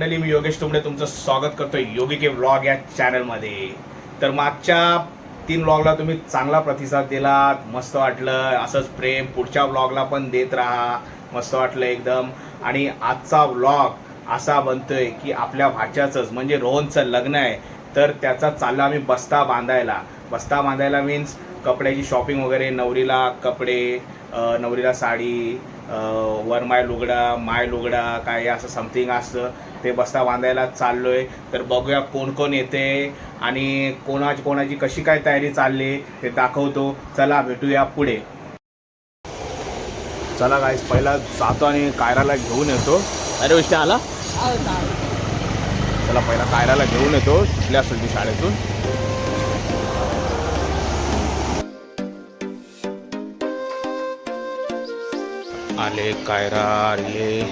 मंडळी, मी योगेश तुमडे तुमचं स्वागत करतोय योगी के व्लॉग या चॅनलमध्ये. तर मागच्या 3 व्लॉगला तुम्ही चांगला प्रतिसाद दिलात, मस्त वाटलं. असंच प्रेम पुढच्या व्लॉगला पण देत राहा, मस्त वाटलं एकदम. आणि आजचा व्लॉग असा बनतोय की आपल्या भाच्याचंच म्हणजे रोहनचं लग्न आहे, तर त्याचा चालला आम्ही बस्ता बांधायला मीन्स कपड्याची शॉपिंग वगैरे, नवरीला कपडे, नवरीला साडी, वरमाय लुगडा, माय लुगडा, काय असं समथिंग असतं, ते बस्ता बांधायला चाललोय. तर बघूया कोण कोण येते आणि कोणाची कशी काय तयारी चालली ते दाखवतो. चला भेटूया पुढे. चला गाईस, पहिला जातो आणि कायराला घेऊन येतो. अरे विषय आला. चला पहिला कायराला घेऊन येतो, सुटली असेल ती शाळेतून. आले कायरा, ये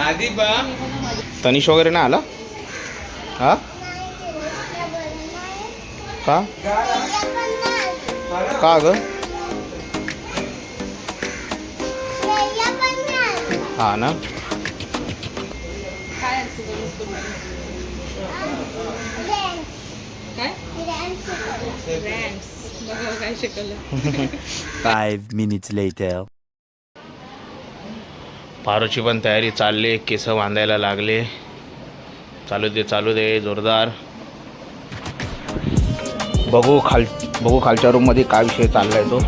आधी बा तनिष वगैरे ना आला. हा का ग? हा ना. Five minutes later. पारोची पण तयारी चालली, केस बांधायला लागले. चालू दे जोरदार. बघू खालच्या रूम मध्ये काय विषय चाललाय तो.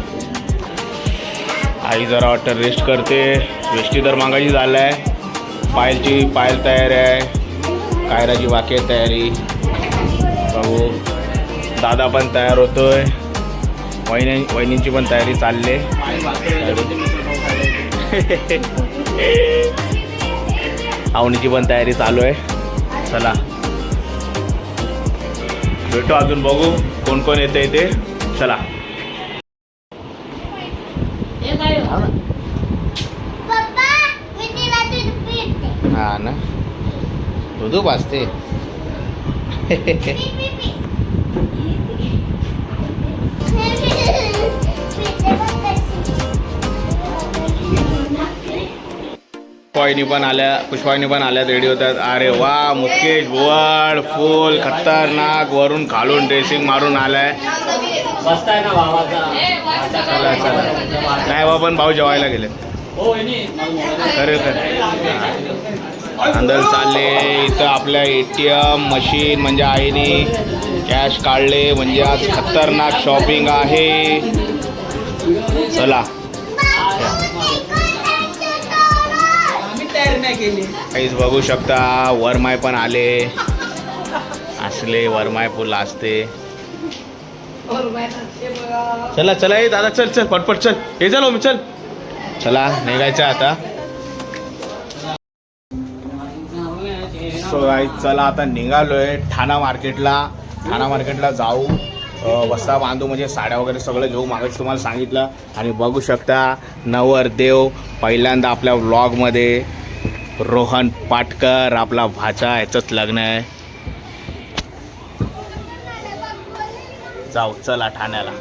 आई जरा वाटतं रेस्ट करते. वेष्टी तर मागायची झालाय. पायल तयार आहे, कायराची बाकी आहे तयारी. बघू दादा पण तयार होतोय, वहिनींची पण तयारी चालली. आवणीची पण तयारी चालू आहे. चला भेटू, अजून बघू कोण कोण येते इथे. चला. हा ना, दूध पाजते. पुष्पावनी पण आल्या रेडी होतात. अरे वा, मुकेश वड फुल खतरनाक, वरून खालून ड्रेसिंग मारून आलाय. चला नाही बा, पण भाऊ जेवायला गेले. खरं अंदर चालले. इथं आपल्या ATM मशीन म्हणजे आईने कॅश काढले, म्हणजे आज खतरनाक शॉपिंग आहे. चला काहीच बघू शकता. वरमाय पण आले असले, वरमाय फुल असते. चला ये दादा, चल पटपट चल. हे चलो मी, चला निघायचं आता. सो चला आता निघालोय ठाणा मार्केटला जाऊ. बस्ता बांधू, म्हणजे साड्या वगैरे सगळं घेऊ, मागच तुम्हाला सांगितलं. आणि बघू शकता नवरदेव पहिल्यांदा आपल्या व्लॉगमध्ये. रोहन पाटकर आपला भाचा, याचंच लग्न आहे. जाऊ चला ठाण्याला.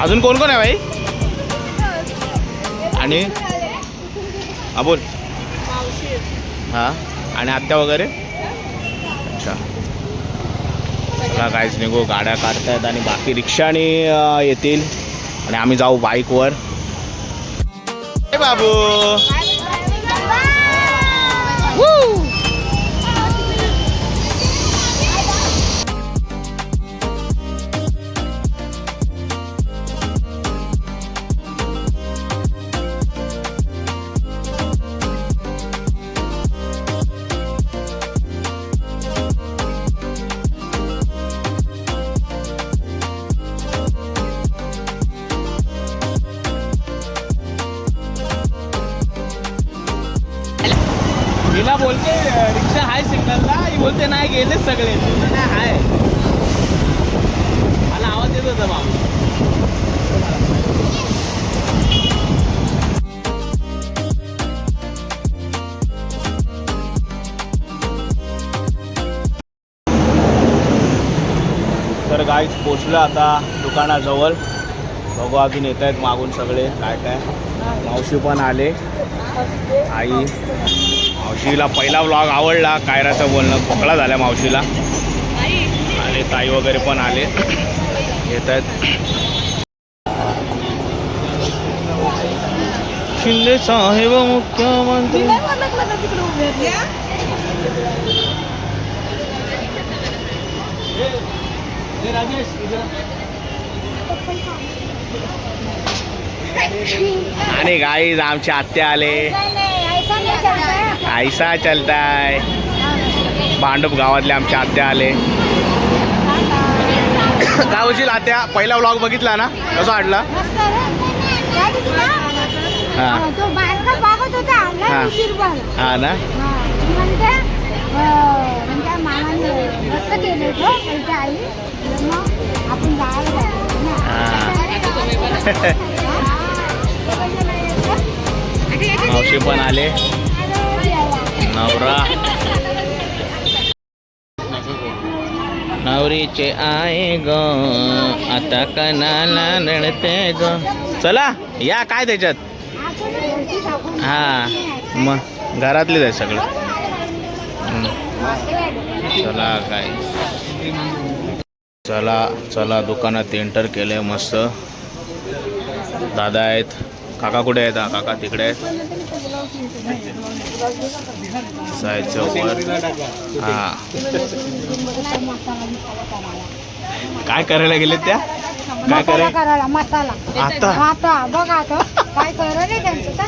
अजून कोण कोण आहे भाई? आणि बोल. हा, आणि आत्या वगैरे. अच्छा, चला काहीच निघू. गाड्या काढतायत आणि बाकी रिक्षाने येतील आणि आम्ही जाऊ बाईकवर. बाबू हिला बोलते रिक्षा हाय सिग्नलला, ही बोलते नाही गेलेच सगळे. नाही हाय, मला आवाज येत होता बाबा. काहीच पोचलं आता दुकानाजवळ. बघू अजून येत आहेत मागून सगळे काय काय. मावशी पण आले. आई मावशीला पहिला व्लॉग आवडला. कायराचं बोलणं पकडा झालं मावशीला. आले ताई वगैरे पण आले येत आहेत. शिंदे साहेब मुख्यमंत्री. आणि गाईज आमचे आत्या आले. ऐसा चलताय. भांडूप गावातले आमचे आत्या आले. काय होशील आत्या, पहिला व्लॉग बघितला ना, कसा वाटला? हा ना. मावशी पण आले. नवरा नवरीचे आहे ग आता कणाला नडते ग. चला या काय त्याच्यात. हा मग घरातलेच आहे सगळं. चला काय चला चला दुकानात एंटर केलंय मस्त. दादा आहेत. काका कुठे आहेत? काका तिकडे आहेत. जायचं वर. हा काय करायला गेले त्या? काय करायला? मसाला आता बघा काय करायला त्यांचं.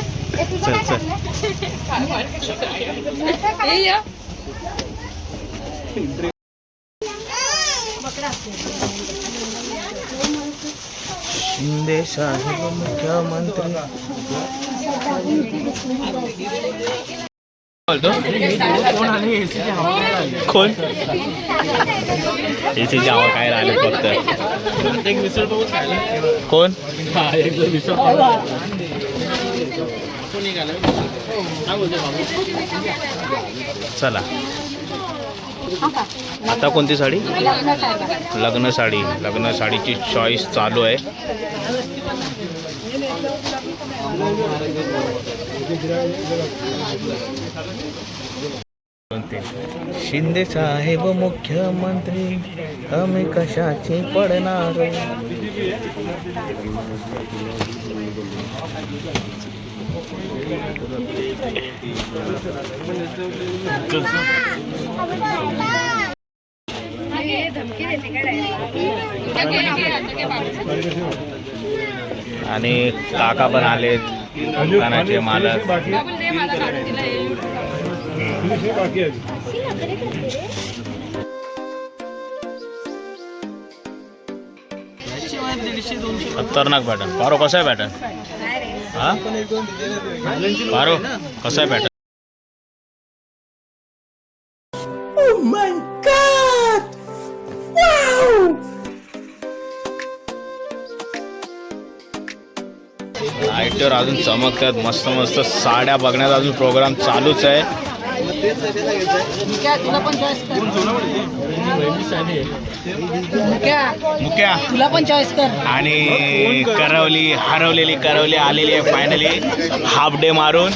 शिंदे साहेब मुख्यमंत्री. कोण एसीची हवा काय राहिले फक्त. कोण चला आता कोणती साडी? लग्न साडी. लग्न साडीची चॉईस चालू आहे. शिंदे साहेब मुख्यमंत्री आम्ही कशाची पडणार. आणि काका पण आलेत दुकानाचे मालक. खतरनाक पॅटर्न. पारो कसा आहे पॅटर्न? हा पारो कसा आहे पॅटर्न? लाईटवर अजून चमकतात. मस्त मस्त साड्या बघण्याचा अजून प्रोग्राम चालूच आहे. मुक्या तुला पण चॉईस कर. आणि करवली करवली आलेली आहे फायनली हाफ डे मारून.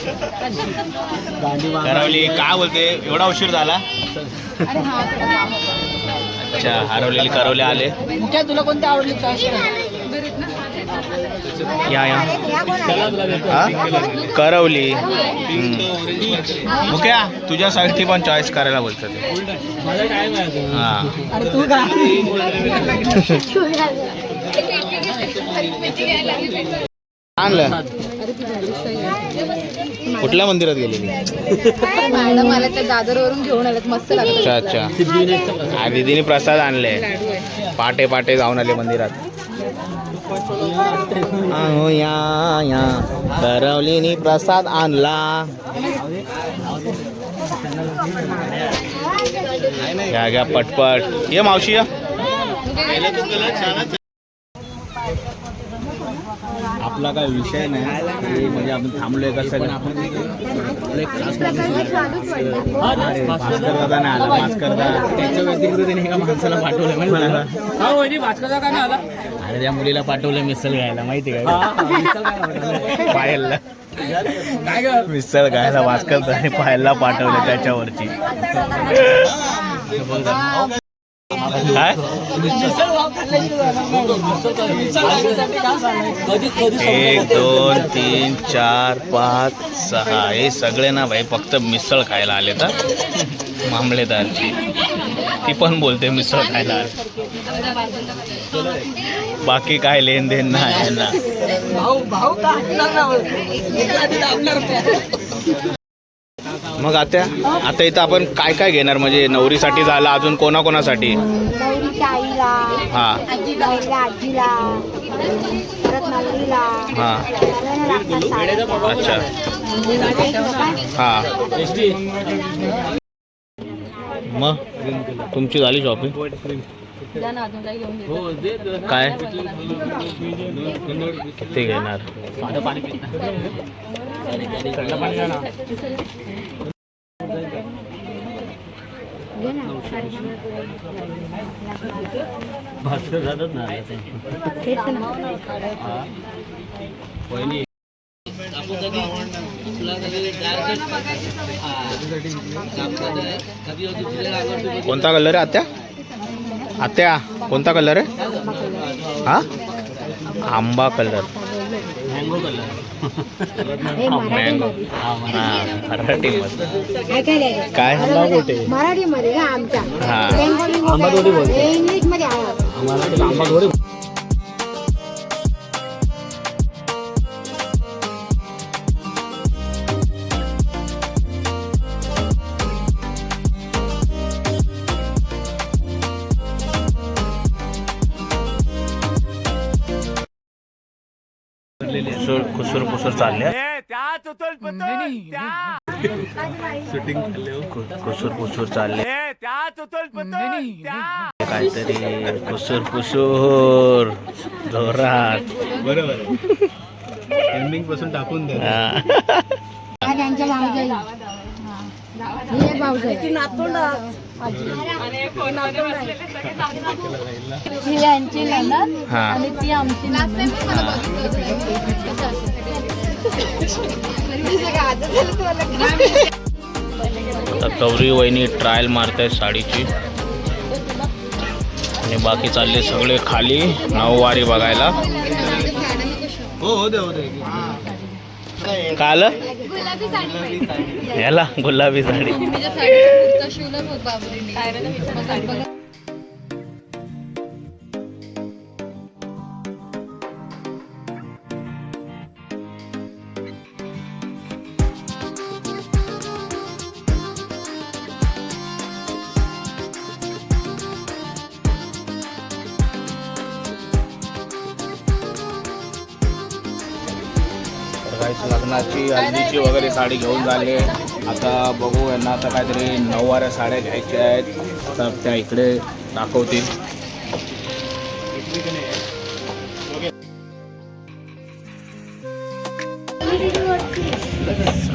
करवली काय बोलते, एवढा उशीर झाला. अच्छा हरवलेली करवली आले. तुला कोणती आवडली चॉईस कर. या करवली. मुक्या तुझ्यासाठी पण चॉईस करायला बोलतात. हा अरे तू का आणलं. कुठल्या मंदिरात गेलेली? मॅडम मला त्या दादरवरून घेऊन आलेत. मस्त लागत. अच्छा अच्छा. दीदीने प्रसाद आणले. पाटे पाटे जाऊन आले मंदिरात. या करवलीनी प्रसाद आणला. घ्या घ्या पटपट. ये मावशी या. आपला काय विषय नाही म्हणजे आपण थांबलोय का सगळं भास्कर दादा नाही आला भास्कर दादा त्याच्या व्यतिरिक्त त्याने एका माणसाला पाठवलं अरे त्या मुलीला पाठवलं मिसळ घ्यायला माहिती आहे का पायलला काय मिसळ घ्यायला भास्कर दादाने पायलला पाठवलं त्याच्यावरची काय 1 2 3 4 5 6 हे सगळे ना भाई फक्त मिसळ खायला आले तर मामलेदारची ती पण बोलते मिसळ खायला आले बाकी काय लेन देन नाही ना मग आता इथं आपण काय काय घेणार म्हणजे नवरीसाठी झालं अजून कोणाकोणासाठी नवरीच्या आईला हा आजीला परत नवरीला हा अच्छा हा मग तुमची झाली शॉपिंग काय किती घेणार कोणता कलर आहे आत्या कोणता कलर आहे हा आंबा कलर मँगो मराठीमध्ये काय मराठीमध्ये ना आमच्या हा इंग्लिश मध्ये कुसूर कुसूर चालले कुसूर कुसूर चालले काहीतरी कुसूर कुसूर जोरात बरोबर एंडिंग पासून टाकून द्या त्यांच्या भाऊजाई हे भाऊजाई यांची नणंद आणि ती आमची आता गौरी वहिनी ट्रायल मारतायत साडीची आणि बाकी चालले सगळे खाली नऊवारी बघायला काल याला गुलाबी साडी लग्नाची हल्दीची वगैरे साडी घेऊन झाले आता बघू यांना आता काहीतरी नऊवाऱ्या साड्या घ्यायच्या आहेत आता त्या इकडे दाखवतील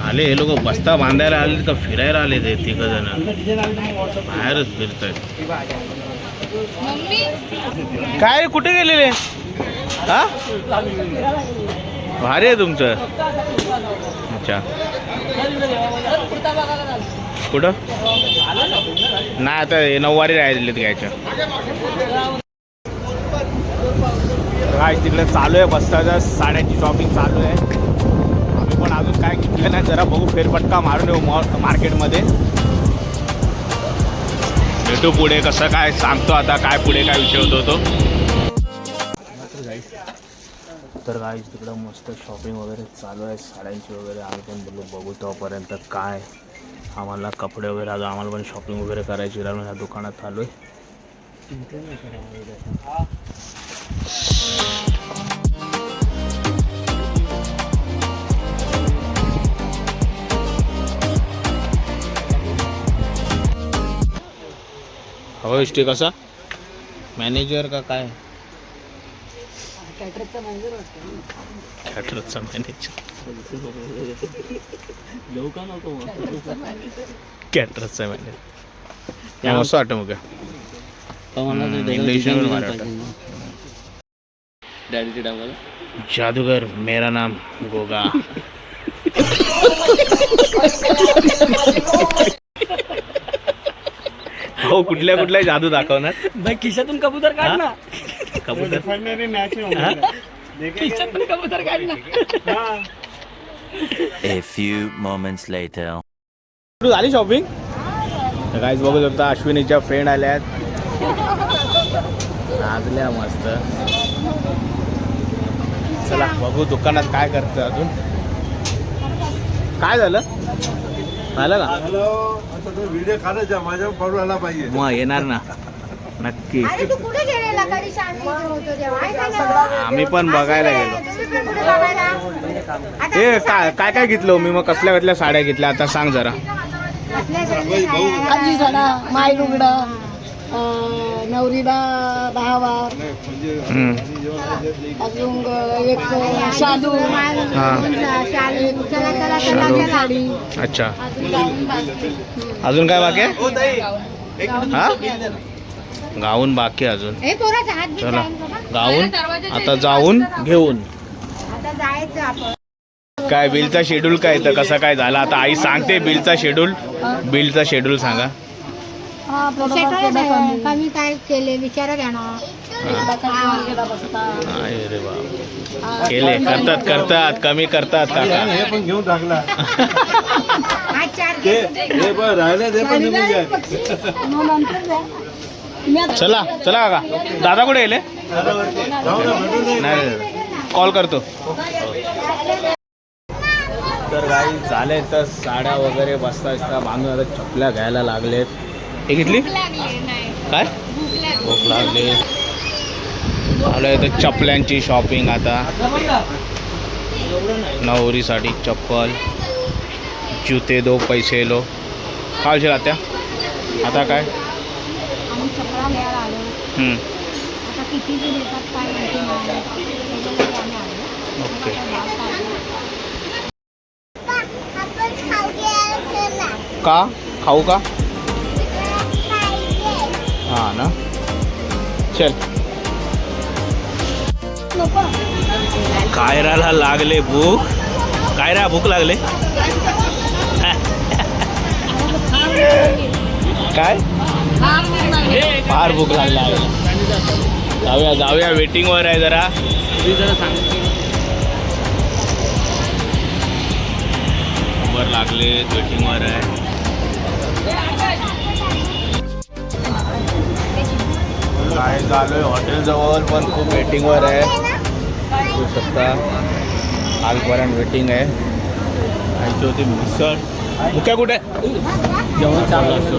आले हे लोक बस्ता बांधायला आले का फिरायला आले ते तिघ जण बाहेरच फिरत आहेत काय कुठे गेलेले हा भारी आहे तुमचं अच्छा कुठं नाही आता नऊवारी राहिलेत घ्यायच्या काय तिकडे चालू आहे बस्ताच्या साड्यांची शॉपिंग चालू आहे आम्ही पण अजून काय घेतलं नाही जरा बघू फेरफटका मारून येऊ मार्केटमध्ये भेटू पुढे कसं काय सांगतो आता काय पुढे काय विषय होतो तो तर गाईज तिकडं मस्त शॉपिंग वगैरे चालू आहे साड्यांची वगैरे आम्ही पण बोललो बघू तोपर्यंत काय आम्हाला कपडे वगैरे आज आम्हाला पण शॉपिंग वगैरे करायची राहिलो ह्या दुकानात आलो आहे हो इष्टी कसा मॅनेजर का काय कॅटरचा मॅनेजर कॅटरचा मॅनेजर मस्त वाटतं मग इंग्लिश जादूगर मेरा नाम गोगा हो कुठल्या कुठल्या जादू दाखवणार भाई खिशातून कबूतर काढ ना. कबूतर खिशातून कबूतर काढ ना. A few moments later. झाली शॉपिंग काहीच बघू शकता. अश्विनीच्या फ्रेंड आल्यात नाचल्या मस्त. चला बघू दुकानात काय करतं अजून. काय झालं झालं का व्हिडिओ काढायचा माझ्या पडून आला पाहिजे. मग येणार ना नक्की. अरे तू कुठे गेलेला कधी शांती होतो तेव्हा आहे का नाही? आम्ही पण बघायला गेलो. तुम्ही पण कुठे बघायला? आता हे काय काय काय घेतलं मी मग कसल्या कसल्या साड्या घेतल्या आता सांग जरा. कसल्या साड्या? आजी साडा माय लुगडा नवरीला 10 वार अजून एक शालू चला चला चला साडी. अच्छा अजून काय बाकी आहे हा गाऊन बाकी अजून. हे पोराचा हात बी चला जाईल बाबा. गाऊन आता जाऊन घेऊन. आता जायचं आपण. काय बिलचा शेड्यूल काय तर कसं काय झालं आता आई सांगते. बिलचा शेड्यूल सांगा. कमी काय केले विचारा घ्या ना. अरे बाबा केले करतात कमी करतात काका. हे पण घेऊन टाकला. हा चार हे पण राहिले ते पण निघून गेले. चला चला काका. दादा कुठे गेले जाऊ ना भेटून दे. नाही कॉल करतो. तर काही झाले तर साड्या वगैरे बसता बांधून आता चपल्या घ्यायला लागलेत. हे घेतली काय भूक लागली. आलोय तर चपल्यांची शॉपिंग आता. नवरीसाठी चप्पल जुते 2 पैसे लो. काय विषय आत्या आता काय आम्ही चपला घ्यायला आलो. आता किती जे देतात काय माहिती नाही. त्याच्यासाठी आम्ही आलो. ओके का खाऊ का हां ना चल. कायराला लागले भूक. कायरा भूक लागले काय फार भूक लागला. जाऊया वेटिंगवर आहे जरा. वर लागले वेटिंगवर आहे. काय झालोय हॉटेलजवळ पण खूप वेटिंगवर आहे. बघू शकता कालपर्यंत वेटिंग आहे. आणि होती मिसळ मुक्या कुठे जेवण चालू असतो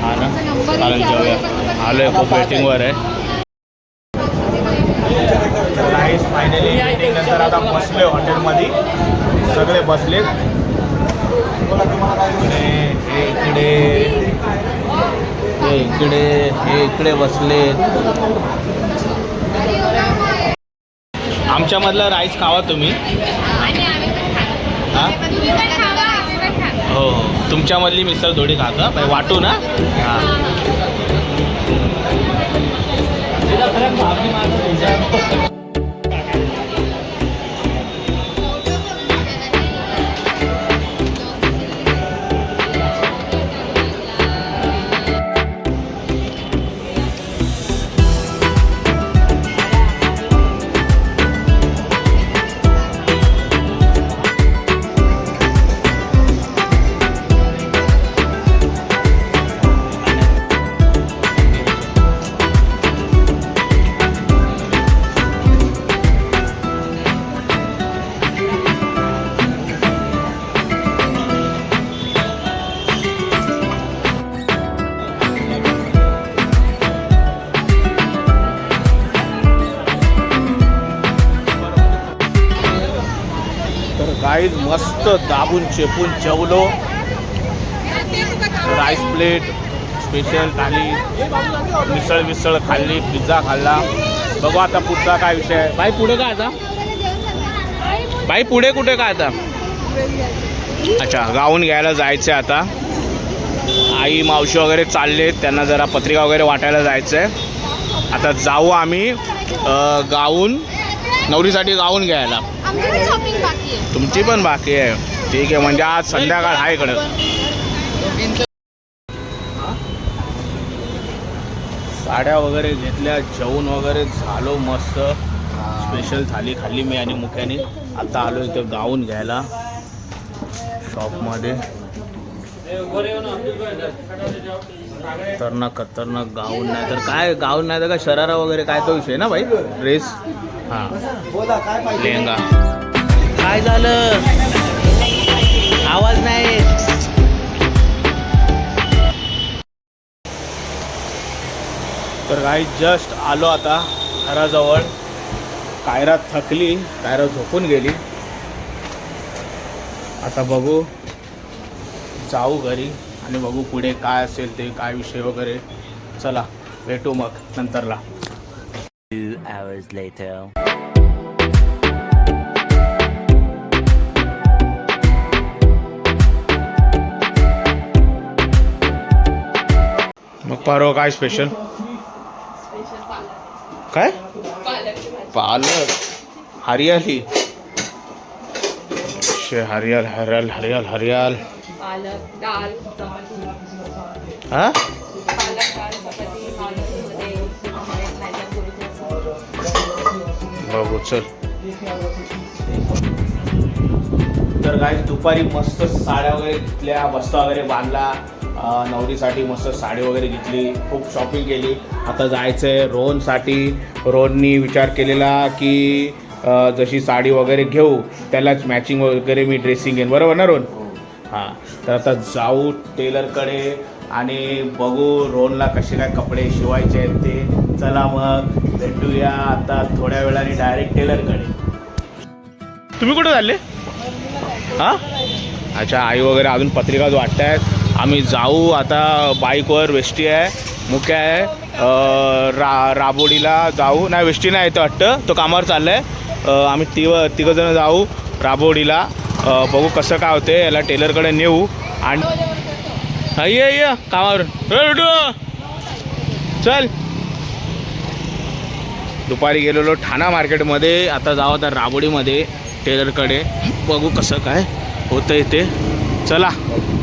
हा ना. चालेल जेवूया. आलोय खूप वेटिंगवर आहे. फायनली नंतर आता बसले हॉटेलमध्ये सगळे बसलेत. इकडे बसलेत. आमच्यामधला राईस खावा तुम्ही. हां हो तुमच्यामधली मिसळ थोडी खाता वाटू ना. हां काहीच मस्त दाबून चेपून जेवलो. राईस प्लेट स्पेशल थाली मिसळ खाल्ली पिझ्झा खाल्ला बघू आता पुढचा काय विषय आहे. बाई पुढे काय आता, बाई पुढे कुठे काय आता. अच्छा, गाऊन घ्यायला जायचं आहे आता. आई मावशी वगैरे चालले, त्यांना जरा पत्रिका वगैरे वाटायला जायचं आहे. आता जाऊ आम्ही गाऊन, नवरीसाठी गाऊन घ्यायला. शॉपिंग बाकी आहे. तुमची पण बाकी आहे. ठीक आहे, म्हणजे आज संध्याकाळ आहे इकडं. साड्या वगैरे घेतल्या, जेवण वगैरे झालो मस्त. स्पेशल थाली खाल्ली मी आणि मुख्याने. आता आलो इथं गाऊन घ्यायला शॉपमध्ये. खतरनाक गाऊन नाही तर काय, गाऊन नाही तर काय शरारा वगैरे काय तो विषय ना भाई. ड्रेस, हां लेहंगा. काय झालं, आवाज नाही. तर काही जस्ट आलो आता घराजवळ. कायरा थकली, कायरा झोपून गेली. आता बघू, जाऊ घरी आणि बघू पुढे काय असेल ते, काय विषय वगैरे. चला भेटू मग नंतरला. 2 hours later. मग परवा काय स्पेशल, काय पालक हरियाली. हरियाल हरियाल हरियाल हरियाल. पालक डाळ, हा बघू चल. तर काय दुपारी मस्त साड्या वगैरे घेतल्या, बस्ता वगैरे बांधला. नवरीसाठी मस्त साडी वगैरे घेतली, खूप शॉपिंग केली. आता जायचं आहे रोहनसाठी. रोहननी विचार केलेला की जशी साडी वगैरे घेऊ त्यालाच मॅचिंग वगैरे मी ड्रेसिंग घेईन. बरोबर ना रोहन? हां, तर आता जाऊ टेलरकडे आणि बघू रोहनला कसे काय कपडे शिवायचे आहेत ते. चला मग भेटूया आता थोड्या वेळाने डायरेक्ट टेलरकडे. तुम्ही कुठे चालले? हां, अच्छा, आई वगैरे अजून पत्रिकाच वाटत आहेत. आम्ही जाऊ आता. बाईकवर वेष्टी आहे, मुख्य आहे. राबोडीला जाऊ. नाही वेष्टी नाही येतं वाटतं, तो कामावर चाललं आहे. आम्ही तिघंजणं जाऊ राबोडीला. बघू कसं काय होते, याला टेलरकडे नेऊ. आणि ये कामावर चल. दुपारी गेलेलो ठाणा मार्केटमध्ये, आता जाऊ आता राबोडीमध्ये टेलरकडे. बघू कसं काय होतं इथे. चला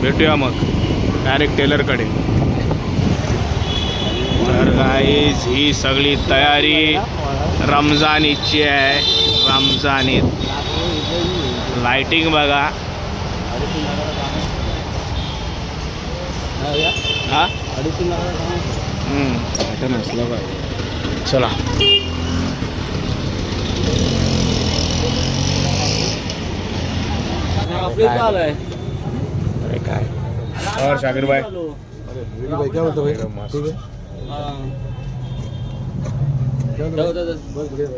भेटूया मग डायरेक्ट टेलरकडे. तर गाईज ही सगळी तयारी रमजान ईदची आहे. रमजान ईद लाइटिंग बघा. हा चला. अरे काय और शाकिर भाई क्या बोलतो भाई?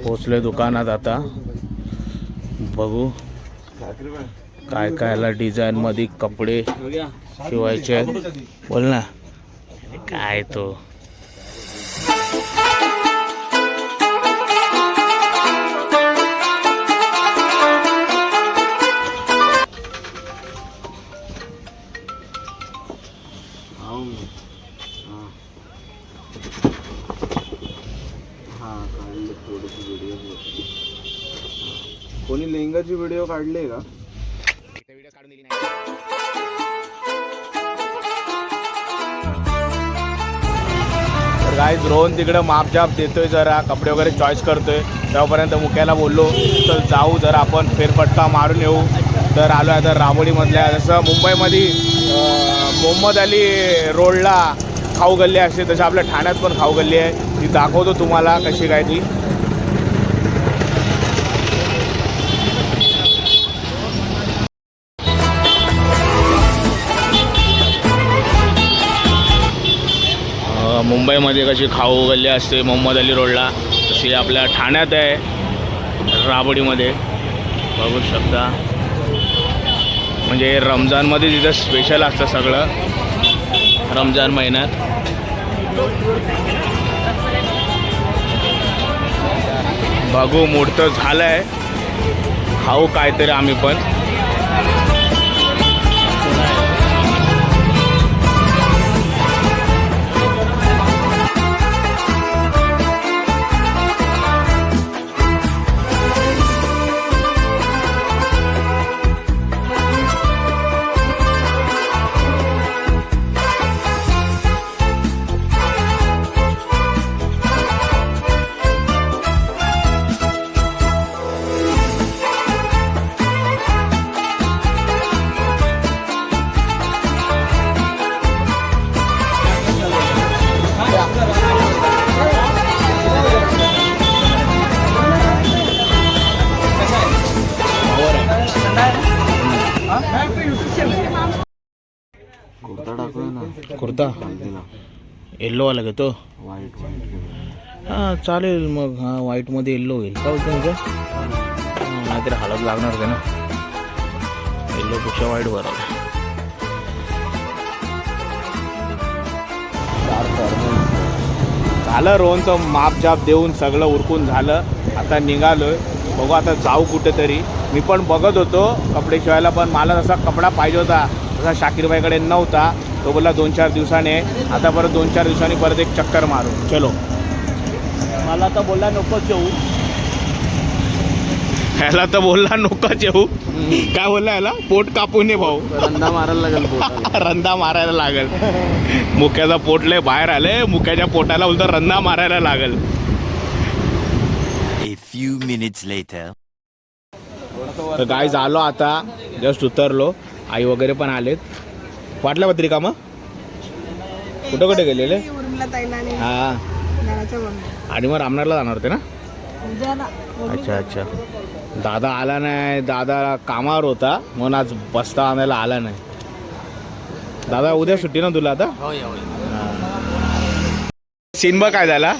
पोचले दुकानात. आता बघू काय कायला डिझाईन मध्ये कपडे शिवायचे आहेत. बोल ना काय तो. कोणी लेंगाची व्हिडिओ काढले का? तर गाईज रोहन तिकडं मापजाप देतोय, जरा कपडे वगैरे चॉईस करतोय. तेव्हापर्यंत मुख्याला बोललो तर जाऊ जरा आपण फेरफटका मारून येऊ. तर आलो आहे तर राबोडीमधल्या, जसं मुंबईमध्ये मोहम्मद अली रोडला खाऊ गल्ली असते तसं आपल्या ठाण्यात पण खाऊ गल्ली आहे. ती दाखवतो तुम्हाला कशी काय ती. मुंबईमध्ये कशी खाऊ गल्ली असते मोहम्मद अली रोडला, तशी आपल्या ठाण्यात आहे राबोडीमध्ये. बघू शकता. म्हणजे रमजानमध्ये तिथं स्पेशल असतं सगळं रमजान महिन्यात. बघू मोडतं झालंय, खाऊ काहीतरी आम्ही पण. कुर्ता टाकूया ना. कुर्ता येल्लो वाला घेतो. व्हाईट हां चालेल मग. हां व्हाईटमध्ये येल्लो होईल का होतं तुमचं? नाहीतरी हालत लागणार होते ना. येल्लोपेक्षा व्हाईट बरं. झालं रोहनचं मापजाप देऊन सगळं उरकून झालं. आता निघालोय. बघू आता जाऊ कुठेतरी. मी पण बघत होतो कपडे शिवायला, पण मला तसा कपडा पाहिजे होता तसा शाकीरबाईकडे नव्हता. तो बोलला 2-4 दिवसाने. आता परत 2-4 दिवसांनी परत एक चक्कर मारू. चलो. मला तर बोलला नकोच येऊ. ह्याला तर बोलला नकोच येऊ. काय बोलला ह्याला? पोट कापून ये भाऊ. रंदा मारायला लागेल पोटाला. रंदा मारायला लागेल. मुक्याचा पोट लय बाहेर आले. मुक्याच्या पोटाला बोलतो रंदा मारायला लागेल. A few minutes later. तर काय झालो आता जस्ट उतरलो. आई वगैरे पण आलेत. वाटल्या पत्रिका मग कुठं कुठे गेलेले? हा आणि मग रामनाथला जाणार होते ना. अच्छा अच्छा. दादा आला नाही. दादा कामावर होता म्हणून आज बस्ता आणायला आला नाही. दादा उद्या सुट्टी ना तुला आता? सीन बघ काय झाला.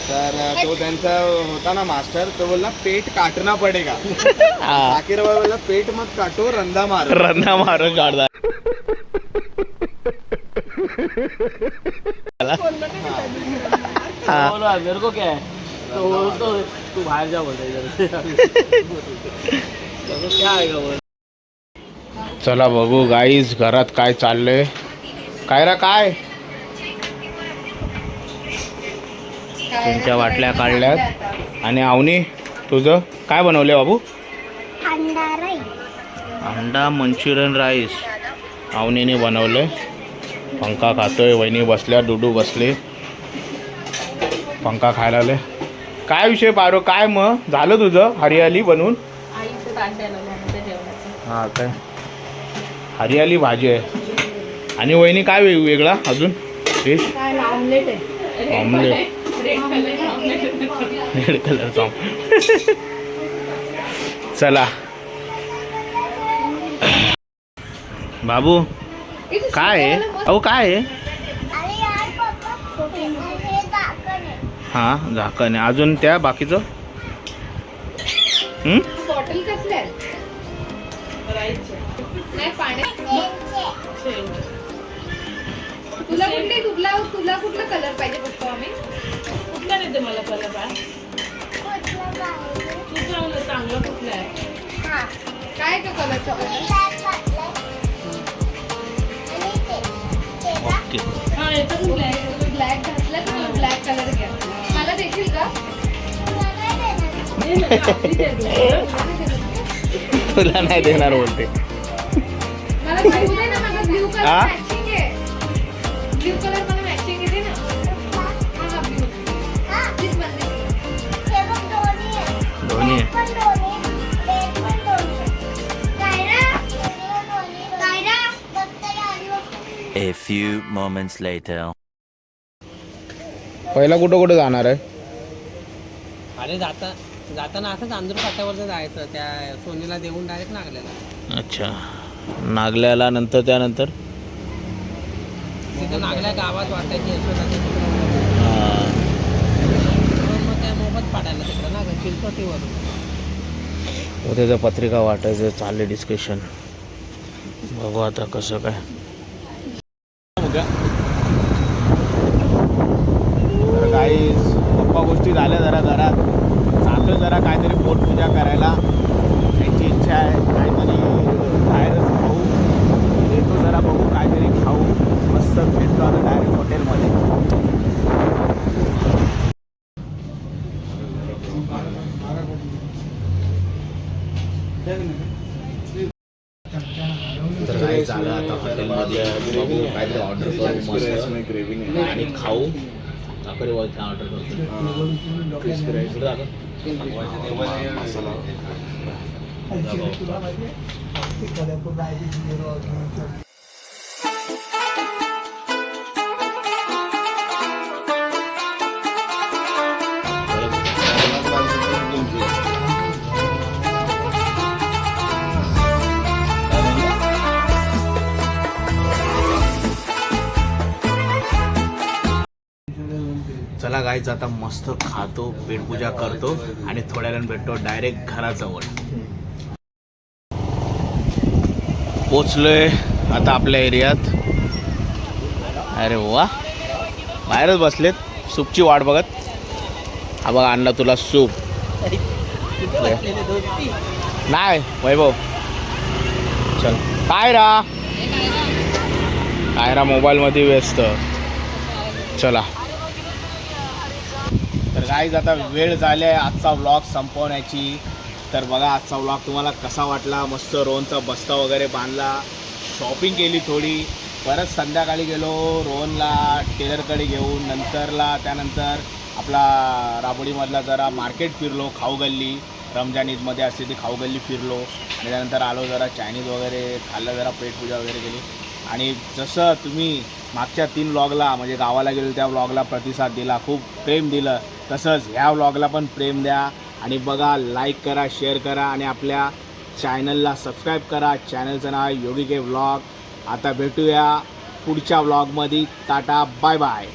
तर तो त्यांचा होता ना मास्टर, तो बोलला पेट काटना पडेगा. शाकीरबाई बोलला पेट मत काटो, रंदा मारो. रंदा मारून काढता. मेरे को क्या है तो तू बाहर जा बोल रही क्या आएगा वो. चला बघू गाईज घरात काय चाललंय. काय रा काय तुमच्या वाटल्या काढल्यात. आणि अवनी तुझं काय बनवले बाबू? अंडा मंचुरियन राईस अवनीने बनवले. पंखा खातोय. वहिनी बसल्या. डुडू बसले. पंखा खायला आले. काय विषय पारो? काय मग झालं तुझं हरियाली बनवून? हां काय हरियाली भाजी आहे. आणि वहिनी काय वेगळा अजून फिश? ऑमलेट आहे. ऑमलेट रेड कलरचा. चला बाबू काय आहे? अहो काय आहे? हां झाकण आहे. अजून त्या बाकीचं बॉटल कसल्या नाही पाण्यात. तुला कुठले तुला कुठला कलर पाहिजे बघतो आम्ही. कुठला नाही ते मला कलर तुझं चांगलं कुठलं आहे? काय का कलरचा ओके. हा याचं कुठलं आहे? ब्लॅक घातला तर ब्लॅक कलर घ्या. मला देखील का? तुला नाही देणार बोलते. मला ब्ल्यू दे ना. मला ब्ल्यू कलर हा? मॅचिंग आहे. ब्ल्यू कलर मला मॅचिंग येते ना. हा ब्ल्यू. दिस वन दोन्ही आहे. A few moments later. पहिला कुठं जाणार आहे? अरे जाताना असंच अंजूर फाट्यावरचं जायचं. त्या सोनीला देऊन डायरेक्ट नागल्याला. अच्छा. नागल्याला नंतर त्यानंतर तिथं नागल्या गावात वाटायची यशोदाची. हां. मग त्या मोफत पाडायला तिकडं ना चिलचोटीवरून. उद्याचं पत्रिका वाटायचं चालले डिस्कशन. बघू आता कसं काय. तर काही गप्पा गोष्टी झाल्या जरा घरात. आलो जरा काहीतरी पोटपूजा करायला, त्यांची इच्छा आहे काहीतरी बाहेरच खाऊ. येतो जरा बघू काहीतरी खाऊ, मस्त भेटतो आता डायरेक्ट हॉटेलमध्ये. तर काही झालं आता हॉटेलमध्ये बघू काहीतरी ऑर्डर करू मस्त ग्रेव्ही आणि खाऊ. ऑर्डर चला गाईच आता मस्त खातो, पेटपूजा करतो आणि थोड्या वेळाने भेटतो डायरेक्ट घराजवळ. पोचलोय आता आपल्या एरियात. अरे वा, बाहेरच बसलेत सूपची वाट बघत. हा बघा आणला तुला सूप. नाही वैभव चल. काय रा मोबाईलमध्ये व्यस्त. चला तर गाईज आता वेळ झाली आहे आजचा व्लॉग संपवण्याची. तर बघा आजचा व्लॉग तुम्हाला कसा वाटला. मस्त रोहनचा बस्ता वगैरे बांधला, शॉपिंग केली थोडी, परत संध्याकाळी गेलो रोहनला टेलरकडे घेऊन. त्यानंतर आपला राबोडीमधला जरा मार्केट फिरलो, खाऊ गल्ली रमजान ईदमध्ये असते ती खाऊ गल्ली फिरलो. आणि त्यानंतर आलो जरा चायनीज वगैरे खाल्लं, जरा पेटपूजा वगैरे केली. आणि जसं तुम्ही मागच्या 3 व्लॉगला म्हणजे गावाला गेलो त्या व्लॉगला प्रतिसाद दिला, खूप प्रेम दिलं, तसंच ह्या व्लॉगला पण प्रेम द्या. आणि बघा, लाईक करा, शेअर करा आणि आपल्या चॅनलला सबस्क्राईब करा. चॅनलचं नाव आहे योगी के व्लॉग. आता भेटूया पुढच्या व्लॉगमध्ये. Tata, bye bye.